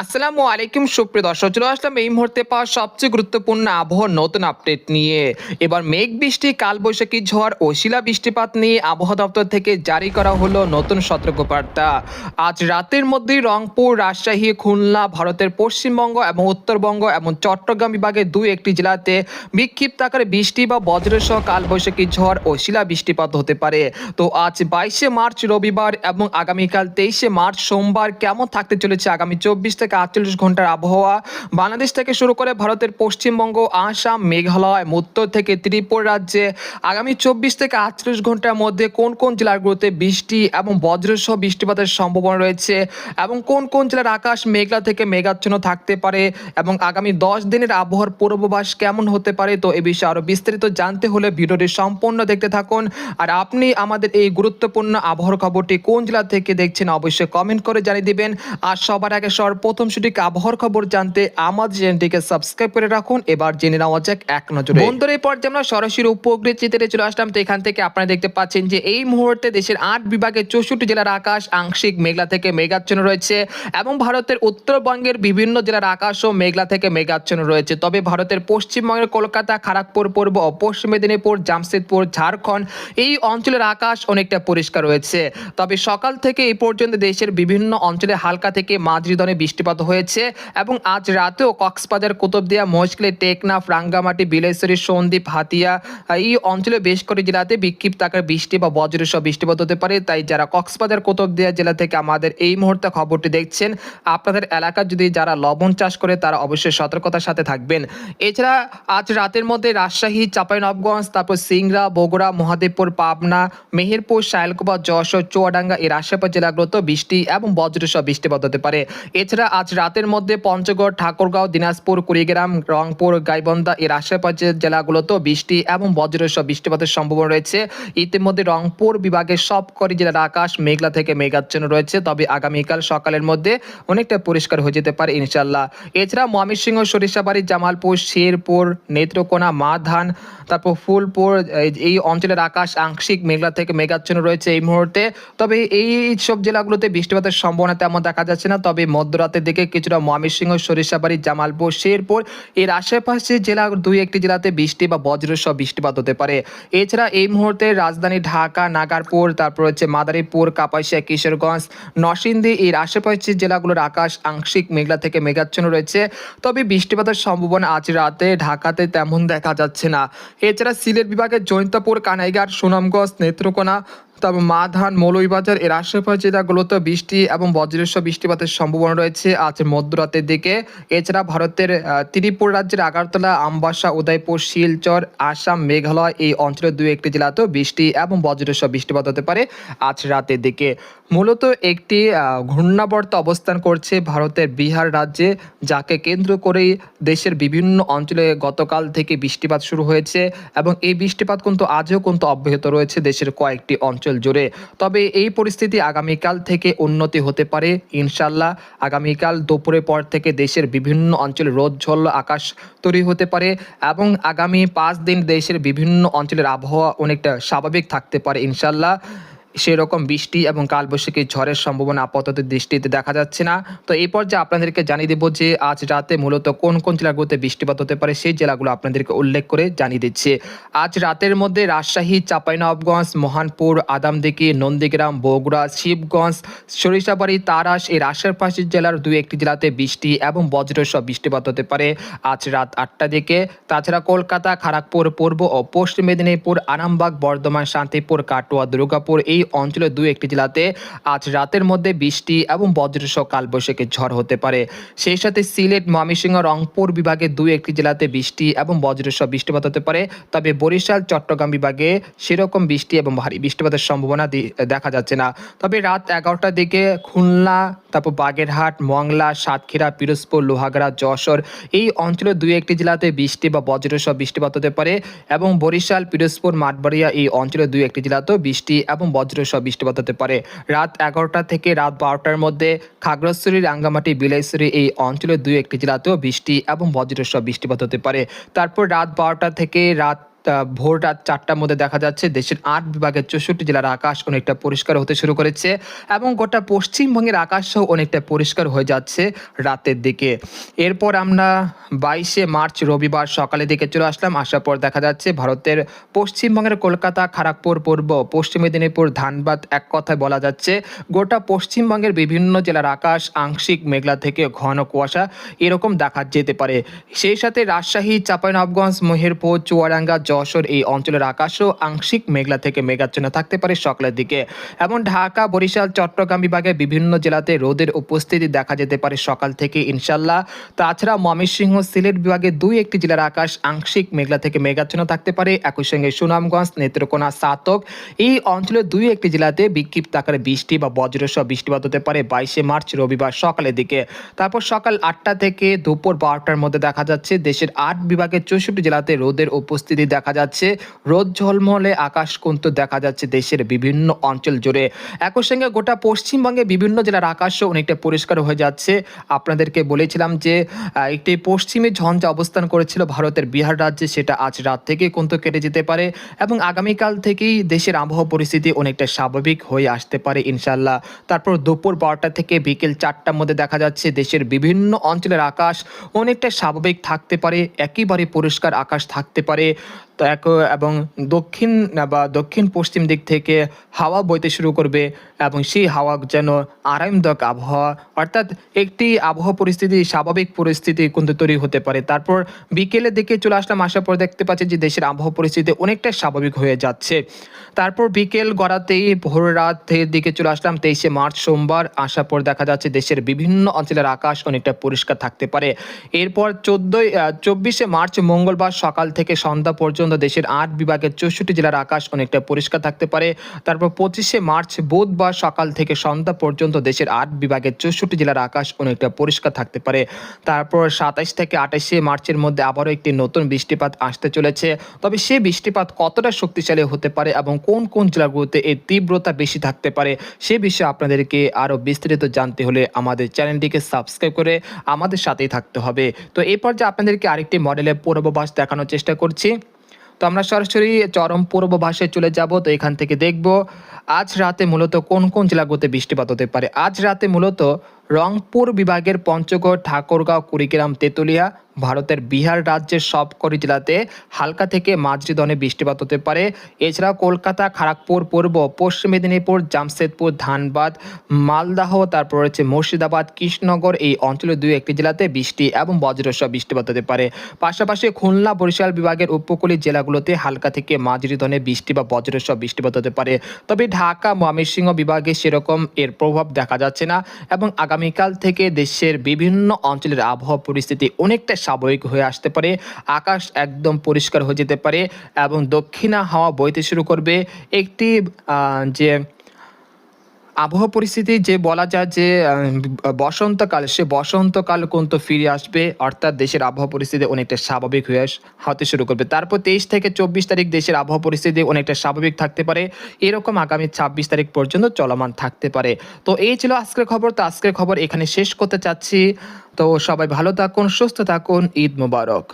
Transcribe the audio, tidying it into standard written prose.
আসসালামু আলাইকুম সুপ্রিয় দর্শক, চলে আসলাম এই মুহূর্তে পাওয়া সবচেয়ে গুরুত্বপূর্ণ আবহাওয়ার নতুন আপডেট নিয়ে। এবার মেঘ বৃষ্টি, কালবৈশাখী ঝড় ও শিলা বৃষ্টিপাত নিয়ে আবহাওয়া দপ্তর থেকে জারি করা হলো নতুন সতর্কবার্তা। আজ রাতের মধ্যেই রংপুর, রাজশাহী, খুলনা, ভারতের পশ্চিমবঙ্গ এবং উত্তরবঙ্গ এবং চট্টগ্রাম বিভাগের দুই একটি জেলাতে বিক্ষিপ্ত আকারে বৃষ্টি বা বজ্রসহ কালবৈশাখী ঝড় ও শিলা বৃষ্টিপাত হতে পারে। তো আজ 22শে মার্চ রবিবার এবং আগামীকাল 23শে মার্চ সোমবার কেমন থাকতে চলেছে আগামী 24 থেকে 48 ঘন্টার আবহাওয়া? বাংলাদেশ থেকে শুরু করে ভারতের পশ্চিমবঙ্গ, আসাম, মেঘালয়, উত্তর থেকে ত্রিপুরা রাজ্যে আগামী 24 থেকে 48 ঘন্টার মধ্যে কোন কোন জেলাগুলোতে বৃষ্টি এবং বজ্রসহ বৃষ্টিপাতের সম্ভাবনা রয়েছে এবং কোন কোন জেলার আকাশ মেঘলা থেকে মেঘাচ্ছন্ন থাকতে পারে এবং আগামী 10 দিনের আবহাওয়ার পূর্বাভাস কেমন হতে পারে। তো এ বিষয়ে আরো বিস্তারিত জানতে হলে ভিডিওটি সম্পূর্ণ দেখতে থাকুন। আর আপনি আমাদের এই গুরুত্বপূর্ণ আবহাওয়ার খবরটি কোন জেলা থেকে দেখছেন অবশ্যই কমেন্ট করে জানিয়ে দিবেন। আর সবার আগে সর্বপ্রথম সঠিক আবহাওয়ার খবর জানতে আমাদের চ্যানেলটিকে সাবস্ক্রাইব করে রাখুন। এবার জেনে নেওয়া যাক এক নজরে। বন্ধুরা, এই পর্যায়ে আমরা সরাসরি উপগ্রহ চিত্রে চলে আসলাম। তো এখান থেকে আপনারা দেখতে পাচ্ছেন যে এই মুহূর্তে দেশের 8 বিভাগের 64 জেলার আকাশ আংশিক মেঘলা থেকে মেঘাচ্ছন্ন রয়েছে এবং ভারতের উত্তরবঙ্গের বিভিন্ন জেলার আকাশও মেঘলা থেকে মেঘাচ্ছন্ন রয়েছে। তবে ভারতের পশ্চিমবঙ্গের কলকাতা, খড়গপুর, পূর্ব ও পশ্চিম মেদিনীপুর, জামশেদপুর, ঝাড়খণ্ড এই অঞ্চলের আকাশ অনেকটা পরিষ্কার রয়েছে। তবে সকাল থেকে এই পর্যন্ত দেশের বিভিন্ন অঞ্চলে হালকা থেকে মাঝারি ধরনের বৃষ্টিপাত হয়েছে এবং আজ রাতেও কক্সবাজার, কুতুবদিয়া, মহেশখালী, টেকনাফ, রাঙ্গামাটি, বিলাইছড়ি, সন্দ্বীপ, হাতিয়া এই অঞ্চলে বেশ কয়েকটি জেলাতে বিক্ষিপ্ত আকারে বৃষ্টি বা বজ্রসহ বৃষ্টিপাত হতে পারে। তাই যারা কক্সবাজার, কুতুবদিয়া জেলা থেকে আমাদের এই মুহূর্তে খবরটি দেখছেন, আপনাদের এলাকার যদি যারা লবণ চাষ করে তারা অবশ্যই সতর্কতার সাথে থাকবেন। এছাড়া আজ রাতের মধ্যে রাজশাহী, চাঁপাইনবাবগঞ্জ, তারপর সিংড়া, বগুড়া, মহাদেবপুর, পাবনা, মেহেরপুর, সাহেলকুপা, যশোর, চুয়াডাঙ্গা এর আশেপাশে জেলাগুলোতে বৃষ্টি এবং বজ্রসহ বৃষ্টিপাত হতে পারে। এছাড়া আজ রাতের মধ্যে পঞ্চগড়, ঠাকুরগাঁও, দিনাজপুর, কুড়িগ্রাম, রংপুর, গাইবান্ধা এর আশেপাশের জেলাগুলোতেও বৃষ্টি এবং বজ্রসহ বৃষ্টিপাতের সম্ভাবনা রয়েছে। ইতিমধ্যে রংপুর বিভাগের সবকটি জেলার আকাশ মেঘলা থেকে মেঘাচ্ছন্ন রয়েছে। তবে আগামীকাল সকালের মধ্যে অনেকটা পরিষ্কার হয়ে যেতে পারে ইনশাল্লাহ। এছাড়া ময়মনসিংহ, সরিষাবাড়ি, জামালপুর, শেরপুর, নেত্রকোনা, মাধান, তারপর ফুলপুর এই অঞ্চলের আকাশ আংশিক মেঘলা থেকে মেঘাচ্ছন্ন রয়েছে এই মুহূর্তে। তবে এই সব জেলাগুলোতে বৃষ্টিপাতের সম্ভাবনা তেমন দেখা যাচ্ছে না। তবে মধ্যরাতের দিকে কিছুটা ময়মনসিংহ, সরিষাবাড়ি, জামালপুর, শেরপুর এর আশেপাশে জেলা দুই একটি জেলাতে বৃষ্টি বা বজ্রসহ বৃষ্টিপাত হতে পারে। এছাড়া এই মুহূর্তে রাজধানী ঢাকা, নাগারপুর, তারপর হচ্ছে মাদারীপুর, কাপাসিয়া, কিশোরগঞ্জ, নরসিংদী এর আশেপাশের জেলাগুলোর আকাশ আংশিক মেঘলা থেকে মেঘাচ্ছন্ন রয়েছে। তবে বৃষ্টিপাতের সম্ভাবনা আজ রাতে ঢাকাতে তেমন দেখা যাচ্ছে না। এছাড়া সিলেট বিভাগের জৈন্তাপুর, কানাইঘাট, সুনামগঞ্জ, নেত্রকোনা, তারপর মাধান, মৌলভীবাজার এর আশেপাশে জেলাগুলোতে বৃষ্টি এবং বজ্রসহ বৃষ্টিপাতের সম্ভাবনা রয়েছে আজ মধ্যরাতের দিকে। এছাড়া ভারতের ত্রিপুরা রাজ্যের আগরতলা, আমবাসা, উদয়পুর, শিলচর, আসাম, মেঘালয় এই অঞ্চলের দুই একটি জেলাতেও বৃষ্টি এবং বজ্রসহ বৃষ্টিপাত হতে পারে আজ রাতের দিকে। মূলত একটি ঘূর্ণাবর্ত অবস্থান করছে ভারতের বিহার রাজ্যে, যাকে কেন্দ্র করেই দেশের বিভিন্ন অঞ্চলে গতকাল থেকে বৃষ্টিপাত শুরু হয়েছে এবং এই বৃষ্টিপাত কিন্তু আজও কিন্তু অব্যাহত রয়েছে দেশের কয়েকটি অঞ্চল জুড়ে। তবে এই পরিস্থিতি আগামীকাল থেকে উন্নতি হতে পারে ইনশাল্লাহ। আগামীকাল দুপুরের পর থেকে দেশের বিভিন্ন অঞ্চলে রোদ ঝল্ল আকাশ তৈরি হতে পারে এবং আগামী 5 দিন দেশের বিভিন্ন অঞ্চলের আবহাওয়া অনেকটা স্বাভাবিক থাকতে পারে ইনশাল্লাহ। সেরকম বৃষ্টি এবং কালবৈশাখী ঝড়ের সম্ভাবনা আপাতত দৃষ্টিতে দেখা যাচ্ছে না। তো এই পর্যায়ে আপনাদেরকে জানিয়ে দেবো যে আজ রাতে মূলত কোন কোন জেলাগুলোতে বৃষ্টিপাত হতে পারে সেই জেলাগুলো আপনাদেরকে উল্লেখ করে জানিয়ে দিচ্ছে। আজ রাতের মধ্যে রাজশাহী, চাঁপাইনবাবগঞ্জ, মহানপুর, আদামদিঘি, নন্দীগ্রাম, বগুড়া, শিবগঞ্জ, সরিষাবাড়ি, তারাস এর আশেপাশের জেলার দুই একটি জেলাতে বৃষ্টি এবং বজ্রসহ বৃষ্টিপাত হতে পারে আজ রাত 8টার দিকে। তাছাড়া কলকাতা, খড়গপুর, পূর্ব ও পশ্চিম মেদিনীপুর, আরামবাগ, বর্ধমান, শান্তিপুর, কাটোয়া, দুর্গাপুর এই অঞ্চলের দুই একটি জেলাতে আজ রাতের মধ্যে বৃষ্টি এবং বজ্রসহ কালবৈশাখী ঝড় হতে পারে। সেই সাথে সিলেট, ময়মনসিংহ, রংপুর বিভাগের দুই একটি জেলাতে বৃষ্টি এবং বজ্রসহ বৃষ্টিপাত হতে পারে। তবে বরিশাল, চট্টগ্রাম বিভাগে সেরকম বৃষ্টি এবং ভারী বৃষ্টিপাতের সম্ভাবনা দেখা যাচ্ছে না। তবে রাত 11টার দিকে খুলনা, তারপর বাগেরহাট, মংলা, সাতক্ষীরা, পিরোজপুর, লোহাগড়া, যশোর এই অঞ্চলের দুই একটি জেলাতে বৃষ্টি বা বজ্রসহ বৃষ্টিপাত হতে পারে এবং বরিশাল, পিরোজপুর, মাঠবাড়িয়া এই অঞ্চলের দুই একটি জেলাতেও বৃষ্টি এবং বজ্রসহ বৃষ্টিপাত হতে পারে। রাত 11টা থেকে রাত 12টার মধ্যে খাগড়াছড়ি, রাঙ্গামাটি, বিলাইছড়ি এই অঞ্চলের দুই একটি জেলাতেও বৃষ্টি এবং বজ্রসহ বৃষ্টিপাত হতে পারে। তারপর রাত 12টা থেকে রাত ভোর রাত ৪টার মধ্যে দেখা যাচ্ছে দেশের ৮ বিভাগের ৬৪ জেলার আকাশ অনেকটা পরিষ্কার হতে শুরু করেছে এবং গোটা পশ্চিমবঙ্গের আকাশও অনেকটা পরিষ্কার হয়ে যাচ্ছে রাতের দিকে। এরপর আমরা ২২শে মার্চ রবিবার সকালের দিকে চলে আসলাম। আসার পর দেখা যাচ্ছে ভারতের পশ্চিমবঙ্গের কলকাতা, খড়গপুর পূর্ব, পশ্চিম মেদিনীপুর, ধানবাদ, এক কথায় বলা যাচ্ছে গোটা পশ্চিমবঙ্গের বিভিন্ন জেলার আকাশ আংশিক মেঘলা থেকে ঘন কুয়াশা এরকম দেখা যেতে পারে। সেই সাথে রাজশাহী, চাঁপাইনবাবগঞ্জ, মেহেরপুর, চুয়াডাঙ্গা, যশোর এই অঞ্চলের আকাশও আংশিক মেঘলা থেকে মেঘাচ্ছন্ন থাকতে পারে সকালের দিকে এবং ঢাকা, বরিশাল, চট্টগ্রাম বিভাগে বিভিন্ন জেলাতে রোদের উপস্থিতি দেখা যেতে পারে সকাল থেকে ইনশাল্লাহ। তাছাড়া ময়মনসিংহ, সিলেট বিভাগে ২-১টি জেলার আকাশ আংশিক মেঘলা থেকে মেঘাচ্ছন্ন থাকতে পারে। একই সঙ্গে সুনামগঞ্জ, নেত্রকোনা, সাতক এই অঞ্চলের ২-১টি জেলাতে বিক্ষিপ্ত আকারে বৃষ্টি বা বজ্রসহ বৃষ্টিপাত হতে পারে ২২শে মার্চ রবিবার সকালের দিকে। তারপর সকাল ৮টা থেকে দুপুর ১২টার মধ্যে দেখা যাচ্ছে দেশের ৮ বিভাগের ৬৪ জেলাতে রোদের উপস্থিতি দেখা যাচ্ছে। রোদ ঝলমলে আকাশ কিন্তু দেখা যাচ্ছে দেশের বিভিন্ন অঞ্চল জুড়ে। একই সঙ্গে গোটা পশ্চিমবঙ্গে বিভিন্ন জেলার আকাশও অনেকটা পরিষ্কার হয়ে যাচ্ছে। আপনাদেরকে বলেছিলাম যে একটি পশ্চিমী ঝঞ্ঝা অবস্থান করেছিল ভারতের বিহার রাজ্যে, সেটা আজ রাত থেকে কিন্তু কেটে যেতে পারে এবং আগামীকাল থেকেই দেশের আবহাওয়া পরিস্থিতি অনেকটা স্বাভাবিক হয়ে আসতে পারে ইনশাল্লাহ। তারপর দুপুর ১২টা থেকে বিকেল ৪টার মধ্যে দেখা যাচ্ছে দেশের বিভিন্ন অঞ্চলের আকাশ অনেকটা স্বাভাবিক থাকতে পারে, একেবারে পরিষ্কার আকাশ থাকতে পারে। তো এবং দক্ষিণ বা দক্ষিণ পশ্চিম দিক থেকে হাওয়া বইতে শুরু করবে এবং সেই হাওয়া যেন আরামদায়ক আবহাওয়া, অর্থাৎ একটি আবহাওয়া পরিস্থিতি স্বাভাবিক পরিস্থিতি কিন্তু তৈরি হতে পারে। তারপর বিকেলের দিকে চলে আসলাম, আসার পর দেখতে পাচ্ছি যে দেশের আবহাওয়া পরিস্থিতি অনেকটা স্বাভাবিক হয়ে যাচ্ছে। তারপর বিকেল গড়াতেই ভোর রাতের দিকে চলে আসলাম ২৩শে মার্চ সোমবার। আসার পর দেখা যাচ্ছে দেশের বিভিন্ন অঞ্চলের আকাশ অনেকটা পরিষ্কার থাকতে পারে। এরপর ২৪শে মার্চ মঙ্গলবার সকাল থেকে সন্ধ্যা পর্যন্ত দেশের ৮ বিভাগের ৬৪ জেলার আকাশ অনেকটা পরিষ্কার থাকতে পারে। তারপর ২৫শে মার্চ বুধবার সকাল থেকে সন্ধ্যা পর্যন্ত দেশের ৮ বিভাগের ৬৪ জেলার আকাশ অনেকটা পরিষ্কার থাকতে পারে। তারপর ২৭ থেকে ২৮শে মার্চের মধ্যে আবারও একটি নতুন বৃষ্টিপাত আসতে চলেছে। তবে সেই বৃষ্টিপাত কতটা শক্তিশালী হতে পারে এবং কোন কোন জেলাগুলোতে এর তীব্রতা বেশি থাকতে পারে সে বিষয়ে আপনাদেরকে আরও বিস্তারিত জানতে হলে আমাদের চ্যানেলটিকে সাবস্ক্রাইব করে আমাদের সাথেই থাকতে হবে। তো এই পর্যায়ে আপনাদেরকে আরেকটি মডেলের পূর্বাভাস দেখানোর চেষ্টা করছি। তো আমরা সরাসরি চরম পূর্বাভাসে চলে যাব। তো এখান থেকে দেখব আজ রাতে মূলত কোন কোন জেলাগুলোতে বৃষ্টিপাত হতে পারে। আজ রাতে মূলত রংপুর বিভাগের পঞ্চগড়, ঠাকুরগাঁও, কুড়িগ্রাম, তেঁতুলিয়া, ভারতের বিহার রাজ্যের সবকটি জেলাতে হালকা থেকে মাঝারি ধরনের বৃষ্টিপাত হতে পারে। এছাড়াও কলকাতা, খড়গপুর পূর্ব, পশ্চিম মেদিনীপুর, জামশেদপুর, ধানবাদ, মালদহ, তারপর রয়েছে মুর্শিদাবাদ, কৃষ্ণনগর এই অঞ্চলের ২-১টি জেলাতে বৃষ্টি এবং বজ্রসহ বৃষ্টিপাত হতে পারে। পাশাপাশি খুলনা, বরিশাল বিভাগের উপকূলীয় জেলাগুলোতে হালকা থেকে মাঝারি ধরনের বৃষ্টি বা বজ্রসহ বৃষ্টিপাত হতে পারে। তবে ঢাকা, ময়মনসিংহ বিভাগে সেরকম এর প্রভাব দেখা যাচ্ছে না এবং আগামীকাল থেকে দেশের বিভিন্ন অঞ্চলের আবহাওয়া পরিস্থিতি অনেকটা স্বাভাবিক হয়ে আসতে পারে। আকাশ একদম পরিষ্কার হয়ে যেতে পারে এবং দক্ষিণা হাওয়া বইতে শুরু করবে। একটি যে আবহাওয়া পরিস্থিতি যে বলা যায় যে বসন্তকাল, সে বসন্তকাল কিন্তু ফিরে আসবে, অর্থাৎ দেশের আবহাওয়া পরিস্থিতি অনেকটা স্বাভাবিক হতে শুরু করবে। তারপর ২৩ থেকে ২৪ তারিখ দেশের আবহাওয়া পরিস্থিতি অনেকটা স্বাভাবিক থাকতে পারে, এরকম আগামী ২৬ তারিখ পর্যন্ত চলমান থাকতে পারে। তো এই ছিল আজকের খবর। তো আজকের খবর এখানে শেষ করতে চাচ্ছি। তো সবাই ভালো থাকুন, সুস্থ থাকুন, ঈদ মোবারক।